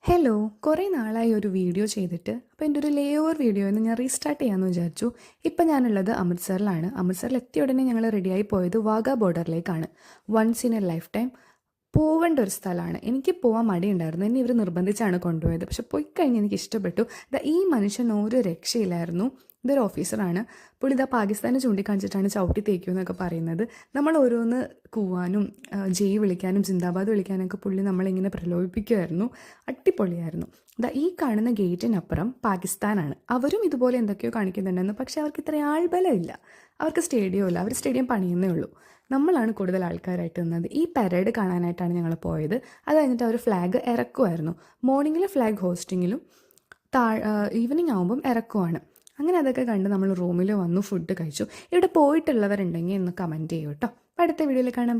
Hello, കുറേ നാളായി ഒരു വീഡിയോ ചെയ്തിട്ട്. അപ്പോൾ എൻ്റെ ഒരു ലേ ഓവർ വീഡിയോ എന്ന് ഞാൻ റീസ്റ്റാർട്ട് ചെയ്യാമെന്ന് വിചാരിച്ചു. ഇപ്പം ഞാനുള്ളത് അമൃത്സറിലാണ്. അമൃത്സറിൽ എത്തിയ ഉടനെ ഞങ്ങൾ റെഡിയായി പോയത് വാഗ ബോർഡറിലേക്കാണ്. Once in a lifetime പോവേണ്ട ഒരു സ്ഥലമാണ്. എനിക്ക് പോകാൻ മടിയുണ്ടായിരുന്നു. എന്നെ ഇവർ നിർബന്ധിച്ചാണ് കൊണ്ടുപോയത്. പക്ഷെ പോയി കഴിഞ്ഞ് എനിക്ക് ഇഷ്ടപ്പെട്ടു. ഈ മനുഷ്യൻ ഒരു രക്ഷയില്ലായിരുന്നു. ഇതൊരു ഓഫീസറാണ്. പുള്ളി പാകിസ്ഥാനെ ചൂണ്ടിക്കാണിച്ചിട്ടാണ് ചവിട്ടി തേക്കുമെന്നൊക്കെ പറയുന്നത്. നമ്മൾ ഓരോന്ന് കൂവാനും ജയ് വിളിക്കാനും സിന്ദാബാദ് വിളിക്കാനൊക്കെ പുള്ളി നമ്മളിങ്ങനെ പ്രലോഭിപ്പിക്കുമായിരുന്നു. അടിപൊളിയായിരുന്നു. ഈ കാണുന്ന ഗേറ്റിനപ്പുറം പാകിസ്ഥാനാണ്. അവരും ഇതുപോലെ എന്തൊക്കെയോ കാണിക്കുന്നുണ്ടെന്ന്. പക്ഷേ അവർക്ക് ഇത്ര ആൾബലമില്ല. അവർക്ക് സ്റ്റേഡിയം ഇല്ല. അവർ സ്റ്റേഡിയം പണിയുന്നേ ഉള്ളൂ. നമ്മളാണ് കൂടുതൽ ആൾക്കാരായിട്ട് നിന്നത്. ഈ പരേഡ് കാണാനായിട്ടാണ് ഞങ്ങൾ പോയത്. അത് കഴിഞ്ഞിട്ട് അവർ ഫ്ലാഗ് ഇറക്കുമായിരുന്നു. മോർണിംഗിൽ ഫ്ലാഗ് ഹോസ്റ്റിങ്ങിലും ഈവനിങ് ആകുമ്പം ഇറക്കുവാണ്. അങ്ങനെ അതൊക്കെ കണ്ട് നമ്മൾ റൂമിൽ വന്നു ഫുഡ് കഴിച്ചു. ഇവിടെ പോയിട്ടുള്ളവരുണ്ടെങ്കിൽ ഒന്ന് കമൻറ്റ് ചെയ്യൂ കേട്ടോ. അടുത്ത വീഡിയോയിൽ കാണാൻ.